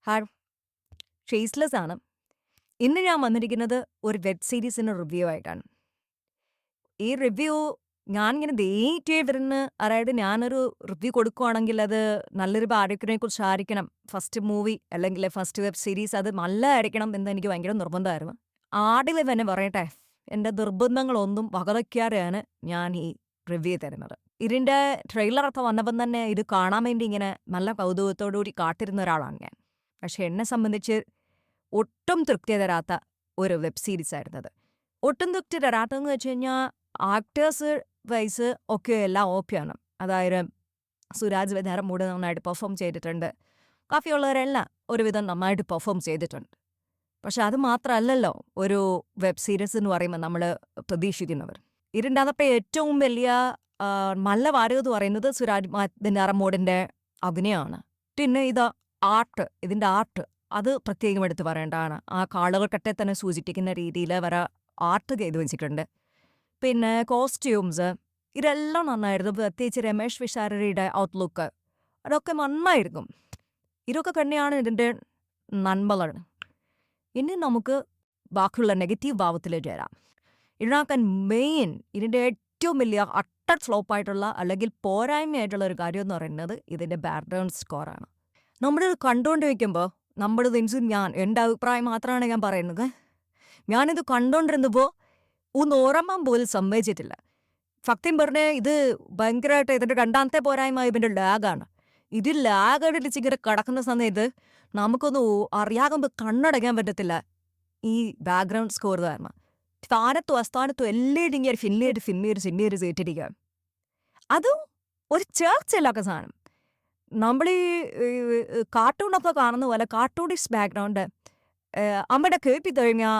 Hi, faceless ആണ്. ഇന്ന് ഞാൻ വന്നിരിക്കുന്നത് ഒരു വെബ് സീരീസിന്റെ റിവ്യൂ ആയിട്ടാണ്. ഈ റിവ്യൂ ഞാനിങ്ങനെ വെയിറ്റ് ചെയ്തിരുന്ന് അതായത് ഞാനൊരു റിവ്യൂ കൊടുക്കുവാണെങ്കിൽ അത് നല്ലൊരു പാരഗ്രാഫിനെക്കുറിച്ചായിരിക്കണം. ഫസ്റ്റ് മൂവി അല്ലെങ്കിൽ ഫസ്റ്റ് വെബ് സീരീസ് അത് നല്ലതായിരിക്കണം എന്ന് എനിക്ക് ഭയങ്കര നിർബന്ധമായിരുന്നു. ആദ്യമേ തന്നെ പറയട്ടെ, എൻ്റെ നിർബന്ധങ്ങളൊന്നും വകവയ്ക്കാതെയാണ് ഞാൻ ഈ റിവ്യൂ തരുന്നത്. ഇതിൻ്റെ ട്രെയിലറൊക്കെ വന്നപ്പം തന്നെ ഇത് കാണാൻ വേണ്ടി ഇങ്ങനെ നല്ല കൗതുകത്തോടു കൂടി കാത്തിരുന്ന ഒരാളാണ് ഞാൻ. പക്ഷെ എന്നെ സംബന്ധിച്ച് ഒട്ടും തൃപ്തി തരാത്ത ഒരു വെബ് സീരീസായിരുന്നത്. ഒട്ടും തൃപ്തി തരാത്തതെന്ന് വെച്ച് കഴിഞ്ഞാൽ ആക്ടേഴ്സ് വൈസ് ഒക്കെ എല്ലാം ഓക്കെയാണ്. അതായത് സുരാജ് വെഞ്ഞാറമൂട് നന്നായിട്ട് പെർഫോം ചെയ്തിട്ടുണ്ട്. ബാക്കിയുള്ളവരെല്ലാം ഒരുവിധം നന്നായിട്ട് പെർഫോം ചെയ്തിട്ടുണ്ട്. പക്ഷെ അത് മാത്രമല്ലല്ലോ ഒരു വെബ് സീരീസ് എന്ന് പറയുമ്പോൾ നമ്മൾ പ്രതീക്ഷിക്കുന്നവർ. ഇതിൻ്റെ അകത്തെ ഏറ്റവും വലിയ നല്ല വാരകം എന്ന് പറയുന്നത് സുരാജ് വെഞ്ഞാറമൂടിൻ്റെ അഭിനയമാണ്. പിന്നെ ഇതിൻ്റെ ആർട്ട് അത് പ്രത്യേകം എടുത്ത് പറയേണ്ടതാണ്. ആ കാളുകൾക്കട്ടെ തന്നെ സൂചിപ്പിക്കുന്ന രീതിയിൽ അവരെ ആർട്ട് ചെയ്ത് വെച്ചിട്ടുണ്ട്. പിന്നെ കോസ്റ്റ്യൂംസ് ഇതെല്ലാം നന്നായിരുന്നു. പ്രത്യേകിച്ച് രമേഷ് പിഷാരടിയുടെ ഔട്ട്ലുക്ക് അതൊക്കെ നന്നായിരുന്നു. ഇതൊക്കെ തന്നെയാണ് ഇതിൻ്റെ നന്മകൾ. ഇനി നമുക്ക് ബാക്കിയുള്ള നെഗറ്റീവ് ഭാവത്തിലേക്ക് വരാം. ഇതിനകത്ത് മെയിൻ ഇതിൻ്റെ ഏറ്റവും വലിയ അട്ടർ ഫ്ലോപ്പായിട്ടുള്ള അല്ലെങ്കിൽ പോരായ്മയായിട്ടുള്ള ഒരു കാര്യം എന്ന് പറയുന്നത് ഇതിൻ്റെ ബാക്ക്ഗ്രൗണ്ട് സ്കോറാണ്. നമ്മളിത് കണ്ടുകൊണ്ടിരിക്കുമ്പോൾ എൻ്റെ അഭിപ്രായം മാത്രമാണ് ഞാൻ പറയുന്നത്. ഞാനിത് കണ്ടുകൊണ്ടിരുന്നപ്പോൾ ഒന്ന് ഓർമ്മ പോലും സമ്മതിച്ചിട്ടില്ല. സത്യം പറഞ്ഞാൽ ഇത് ഭയങ്കരമായിട്ട് ഇതിൻ്റെ രണ്ടാമത്തെ പോരായ്മ ഇതിൻ്റെ ലാഗാണ്. ഇത് ലാഗടിച്ച് ഇങ്ങനെ കിടക്കുന്ന സമയത്ത് നമുക്കൊന്ന് അറിയാകുമ്പോൾ കണ്ണടയ്ക്കാൻ പറ്റത്തില്ല ഈ ബാക്ക്ഗ്രൗണ്ട് സ്കോർ കാരണം. സ്ഥാനത്തും അസ്ഥാനത്തും എല്ലാവരും ഇങ്ങനെ ഫില്ല് ചെയ്ത് കേട്ടിരിക്കുക. അതും ഒരു ചേർച്ചയില്ലാത്ത സാധനം. നമ്മൾ ഈ കാർട്ടൂണൊക്കെ കാണുന്ന പോലെ കാർട്ടൂണിസ്റ്റ് ബാക്ക്ഗ്രൗണ്ട് അവിടെ കേൾപ്പിക്കഴിഞ്ഞാൽ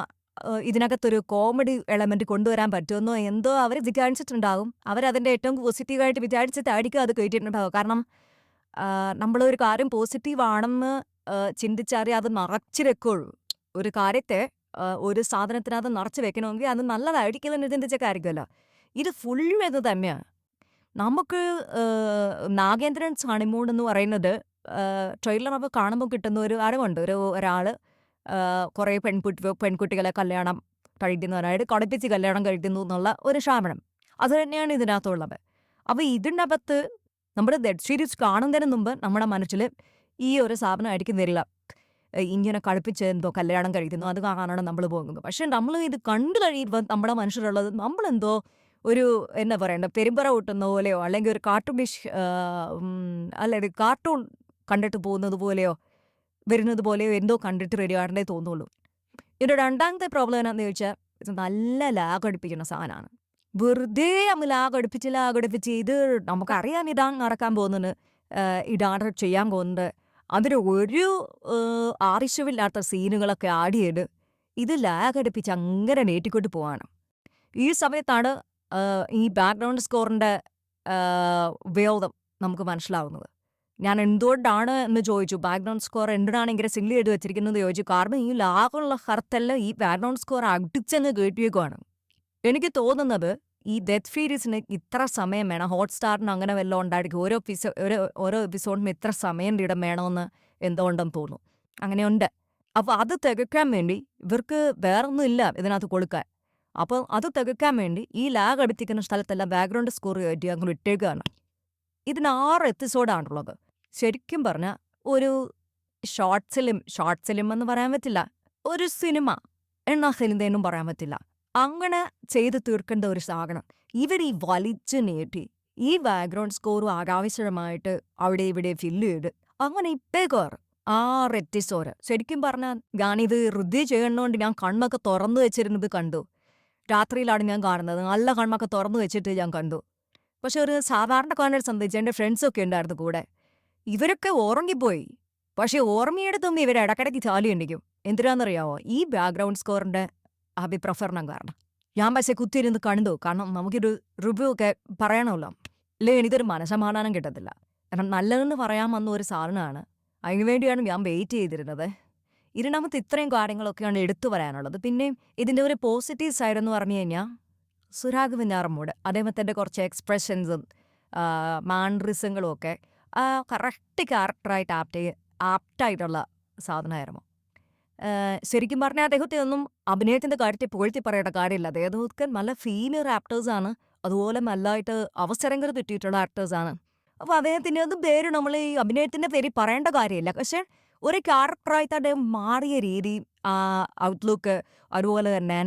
ഇതിനകത്തൊരു കോമഡി എലമെൻറ്റ് കൊണ്ടുവരാൻ പറ്റുമെന്നോ എന്തോ അവർ വിചാരിച്ചിട്ടുണ്ടാകും. അവരതിൻ്റെ ഏറ്റവും പോസിറ്റീവായിട്ട് വിചാരിച്ചിട്ടായിരിക്കും അത് കേട്ടിട്ടുണ്ടാകും. കാരണം നമ്മളൊരു കാര്യം പോസിറ്റീവാണെന്ന് ചിന്തിച്ചാലേ അത് നിറച്ച് വെക്കുള്ളൂ. ഒരു കാര്യത്തെ ഒരു സാധനത്തിനകത്ത് നിറച്ച് വെക്കണമെങ്കിൽ അത് നല്ലതായിരിക്കുമെന്ന് ചിന്തിച്ച കാര്യമല്ല. ഇത് ഫുൾ ഇത് തന്നെയാണ്. നമുക്ക് നാഗേന്ദ്രൻസ് ഹണിമൂൺ എന്ന് പറയുന്നത് ട്രെയിലറൊക്കെ കാണുമ്പോൾ കിട്ടുന്ന ഒരു അറിവുണ്ട്. ഒരാൾ കുറേ പെൺകുട്ടികളെ കല്യാണം കഴിക്കുന്നവരായിട്ട് കളിപ്പിച്ച് കല്യാണം കഴിക്കുന്നു എന്നുള്ള ഒരു ശാപനം. അത് തന്നെയാണ് ഇതിനകത്തുള്ളത്. അപ്പോൾ ഇതിനകത്ത് നമ്മുടെ വെബ് സീരീസ് കാണുന്നതിന് മുമ്പ് നമ്മുടെ മനസ്സിൽ ഈ ഒരു സാധനമായിരിക്കും വരില്ല. ഇങ്ങനെ കളിപ്പിച്ച് എന്തോ കല്യാണം കഴിക്കുന്നു അത് കാണാനാണ് നമ്മൾ പോകുന്നത്. പക്ഷെ നമ്മൾ ഇത് കണ്ടു കഴിയുമ്പോൾ നമ്മുടെ മനസ്സിലുള്ളത് നമ്മളെന്തോ ഒരു എന്താ പറയണ്ട പെരുമ്പറ കൂട്ടുന്ന പോലെയോ അല്ലെങ്കിൽ ഒരു കാർട്ടൂണിഷ് അല്ലെങ്കിൽ കാർട്ടൂൺ കണ്ടിട്ട് പോകുന്നത് പോലെയോ വരുന്നത് പോലെയോ എന്തോ കണ്ടിട്ട് വരികയാണെന്നേ തോന്നുള്ളൂ. ഇതിൻ്റെ രണ്ടാമത്തെ പ്രോബ്ലം എന്നാന്ന് ചോദിച്ചാൽ ഇത് നല്ല ലാഗടിപ്പിക്കുന്ന സാധനമാണ്. വെറുതെ അങ്ങ് ലാഗടിപ്പിച്ച് ഇത് നമുക്കറിയാം ഇതാണ് നടക്കാൻ പോകുന്നത്, ഇതാണ് ചെയ്യാൻ പോകുന്നത്. അതിന് ഒരു ആവശ്യമില്ലാത്ത സീനുകളൊക്കെ ആഡ് ചെയ്ത് ഇത് ലാഗടിപ്പിച്ച് അങ്ങനെ നീട്ടിക്കൊണ്ട് പോവാണ്. ഈ സമയത്താണ് ഈ ബാക്ക്ഗ്രൗണ്ട് സ്കോറിൻ്റെ ഉപയോഗം നമുക്ക് മനസ്സിലാവുന്നത്. ഞാൻ എന്തുകൊണ്ടാണ് എന്ന് ചോദിച്ചു, ബാക്ക്ഗ്രൗണ്ട് സ്കോർ എന്തിനാണ് ഇങ്ങനെ സില്ല് ചെയ്ത് വെച്ചിരിക്കുന്നത് ചോദിച്ചു. കാരണം ഈ ലാഗുള്ള ഹർത്തെല്ലാം ഈ ബാക്ക്ഗ്രൗണ്ട് സ്കോർ അടിച്ചങ്ങ് കേട്ടിയേക്കുവാണ്. എനിക്ക് തോന്നുന്നത് ഈ വെബ് സീരീസിന് ഇത്ര സമയം വേണം. ഹോട്ട്സ്റ്റാറിന് അങ്ങനെ വല്ലതും ഉണ്ടായിരിക്കും. ഓരോ എപ്പിസോഡിനും ഇത്ര സമയം ഇടം വേണമെന്ന് എന്തുകൊണ്ടെന്ന് തോന്നുന്നു. അങ്ങനെയുണ്ട്. അപ്പോൾ അത് തികയ്ക്കാൻ വേണ്ടി ഇവർക്ക് വേറൊന്നും ഇല്ല ഇതിനകത്ത് കൊടുക്കാൻ. അപ്പോൾ അത് തികയ്ക്കാൻ വേണ്ടി ഈ ലാഗ് അടിപ്പിക്കുന്ന സ്ഥലത്തെല്ലാം ബാക്ക്ഗ്രൗണ്ട് സ്കോർ കയറ്റി അങ്ങോട്ട് ഇട്ടേക്കുകയാണ്. ഇതിന് 6 എപ്പിസോഡാണുള്ളത്. ശരിക്കും പറഞ്ഞാൽ ഒരു ഷോർട്ട് ഫിലിം എന്ന് പറയാൻ പറ്റില്ല, ഒരു സിനിമ എന്ന സിനിമയെന്നും പറയാൻ പറ്റില്ല. അങ്ങനെ ചെയ്ത് തീർക്കേണ്ട ഒരു സാധനം ഇവർ ഈ വലിച്ചു നീട്ടി ഈ ബാക്ക്ഗ്രൗണ്ട് സ്കോറും ആവശ്യമായിട്ട് അവിടെ ഇവിടെ ഫില്ല് ചെയ്ത് അങ്ങനെ ഇട്ടേക്കാറ് 6 എപ്പിസോഡ്. ശരിക്കും പറഞ്ഞാൽ ഞാനിത് റിവ്യൂ ചെയ്യണോണ്ട് ഞാൻ കണ്ണൊക്കെ തുറന്നു വെച്ചിരുന്നത് കണ്ടു. രാത്രിയിലാണ് ഞാൻ കാണുന്നത്. നല്ല കണ്ണൊക്കെ തുറന്നു വെച്ചിട്ട് ഞാൻ കണ്ടു. പക്ഷെ ഒരു സാധാരണക്കാരനെ സംബന്ധിച്ച് എൻ്റെ ഫ്രണ്ട്സൊക്കെ ഉണ്ടായിരുന്നു കൂടെ. ഇവരൊക്കെ ഉറങ്ങിപ്പോയി. പക്ഷെ ഓർമ്മയെടുത്തൊന്നും ഇവർ ഇടയ്ക്കിടയ്ക്ക് ചാലിയുണ്ടെങ്കിൽ എന്തിനാണെന്നറിയാമോ? ഈ ബാക്ക്ഗ്രൗണ്ട് സ്കോറിൻ്റെ അഭിപ്രഫരണം കാരണം. ഞാൻ പക്ഷേ കുത്തിയിരുന്ന് കണ്ടു. കാരണം നമുക്കൊരു റിവ്യൂ ഒക്കെ പറയണമല്ലോ, അല്ലെങ്കിൽ എനിക്കൊരു മനസ്സമാധാനം കിട്ടത്തില്ല. കാരണം നല്ലതെന്ന് പറയാൻ വന്ന ഒരു സാധനമാണ്. അതിനുവേണ്ടിയാണ് ഞാൻ വെയിറ്റ് ചെയ്തിരുന്നത്. ഇതിനകത്ത് ഇത്രയും കാര്യങ്ങളൊക്കെയാണ് എടുത്തു പറയാനുള്ളത്. പിന്നെയും ഇതിൻ്റെ ഒരു പോസിറ്റീവ് സൈഡ് എന്ന് പറഞ്ഞു കഴിഞ്ഞാൽ സുരാഗ് വെഞ്ഞാറമൂട് അദ്ദേഹത്തിൻ്റെ കുറച്ച് എക്സ്പ്രഷൻസും മാൻഡറിസങ്ങളും ഒക്കെ കറക്റ്റ് ക്യാരക്ടറായിട്ട് ആപ്റ്റായിട്ടുള്ള സാധനമായിരുന്നു. ശരിക്കും പറഞ്ഞാൽ അദ്ദേഹത്തെ ഒന്നും അഭിനയത്തിന്റെ കാര്യത്തിൽ പുകഴ്ത്തി പറയേണ്ട കാര്യമില്ല. അദ്ദേഹമൊക്കെ നല്ല സീനിയർ ആക്ടേഴ്സാണ്. അതുപോലെ നല്ലതായിട്ട് അവസരങ്ങൾ കിട്ടിയിട്ടുള്ള ആക്ടേഴ്സാണ്. അപ്പോൾ അദ്ദേഹത്തിൻ്റെ ഒന്നും പേര് നമ്മൾ ഈ അഭിനയത്തിന്റെ പേരിൽ പറയേണ്ട കാര്യമില്ല. പക്ഷേ ഒരു ക്യാരക്ടറായിട്ട് അദ്ദേഹം മാറിയ രീതി, ഔട്ട്ലുക്ക്, അതുപോലെ തന്നെ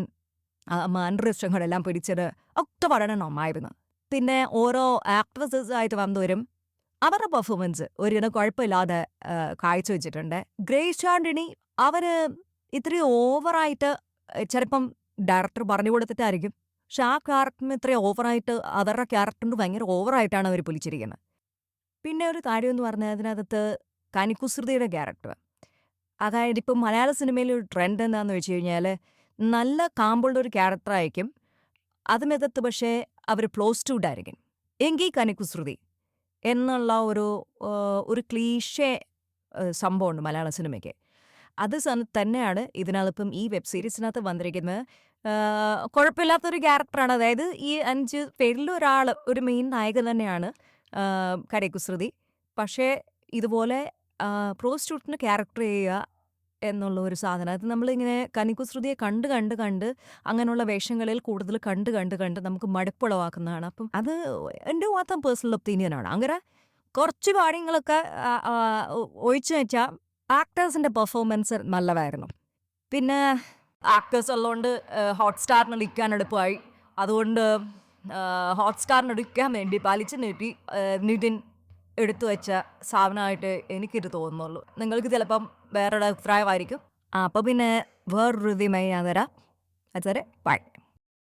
മാനറിസങ്ങളെല്ലാം പിടിച്ചത് ഒക്കെ വളരെ നന്നായിരുന്നു. പിന്നെ ഓരോ ആക്ട്രസസ് ആയിട്ട് വന്നവരും അവരുടെ പെർഫോമൻസ് ഒരിടം കുഴപ്പമില്ലാതെ കാഴ്ചവെച്ചിട്ടുണ്ട്. ഗ്രേസ് ആന്റണി അവര് ഇത്രയും ഓവറായിട്ട് ചിലപ്പം ഡയറക്ടർ പറഞ്ഞു കൊടുത്തിട്ടായിരിക്കും. പക്ഷെ ആ ക്യാരക്ടറിന് ഇത്രയും ഓവറായിട്ട് അവരുടെ ക്യാരക്ടറിന് ഭയങ്കര ഓവറായിട്ടാണ് അവർ പൊലിച്ചിരിക്കുന്നത്. പിന്നെ ഒരു കാര്യം എന്ന് പറഞ്ഞാൽ അതിനകത്ത് കനികുസൃതിയുടെ ക്യാരക്ടർ, അതായത് ഇപ്പം മലയാള സിനിമയിൽ ഒരു ട്രെൻഡ് എന്താണെന്ന് വെച്ച് കഴിഞ്ഞാൽ നല്ല കാമ്പുള്ള ഒരു ക്യാരക്ടറായിരിക്കും, അതിനകത്ത് പക്ഷേ അവർ പ്ലോസ്റ്റൂഡ് ആയിരിക്കും. എങ്കിൽ കനികുസൃതി എന്നുള്ള ഒരു ക്ലീഷേ സംഭവമുണ്ട് മലയാള സിനിമയ്ക്ക്. അത് തന്നെയാണ് ഇതിനകത്തിപ്പം ഈ വെബ് സീരീസിനകത്ത് വന്നിരിക്കുന്നത്. കുഴപ്പമില്ലാത്തൊരു ക്യാരക്ടറാണ്. അതായത് ഈ 5 പേരിൽ ഒരാൾ, ഒരു മെയിൻ നായകൻ തന്നെയാണ് കനികുസൃതി. പക്ഷേ ഇതുപോലെ പ്രോസ്റ്റിറ്റ്യൂട്ടിന് ക്യാരക്ടർ ചെയ്യുക എന്നുള്ള ഒരു സാധനം, അത് നമ്മളിങ്ങനെ കനികുസൃതിയെ കണ്ട് കണ്ട് കണ്ട് അങ്ങനെയുള്ള വേഷങ്ങളിൽ കൂടുതൽ കണ്ട് കണ്ട് കണ്ട് നമുക്ക് മടുപ്പുളവാക്കുന്നതാണ്. അപ്പം അത് എൻ്റെ മാത്രം പേഴ്സണൽ ഒപ്പീനിയനാണ്. അങ്ങനെ കുറച്ച് കാര്യങ്ങളൊക്കെ ഒഴിച്ചു വെച്ചാൽ ആക്ടേഴ്സിൻ്റെ പെർഫോമൻസ് നല്ലതായിരുന്നു. പിന്നെ ആക്ടേഴ്സ് ഉള്ളതുകൊണ്ട് ഹോട്ട്സ്റ്റാറിന് എടുക്കാൻ എളുപ്പമായി. അതുകൊണ്ട് ഹോട്ട്സ്റ്റാറിന് എടുക്കാൻ വേണ്ടി പാലിച്ച് നിതിൻ എടുത്തു വെച്ച സാധനമായിട്ട് എനിക്കിത് തോന്നുന്നുള്ളൂ. നിങ്ങൾക്ക് ചിലപ്പം വേറൊരു അഭിപ്രായമായിരിക്കും. അപ്പോൾ പിന്നെ വേറൊരു റിവ്യൂമായി ഞാൻ തരാം. അതുവരെ ബൈ.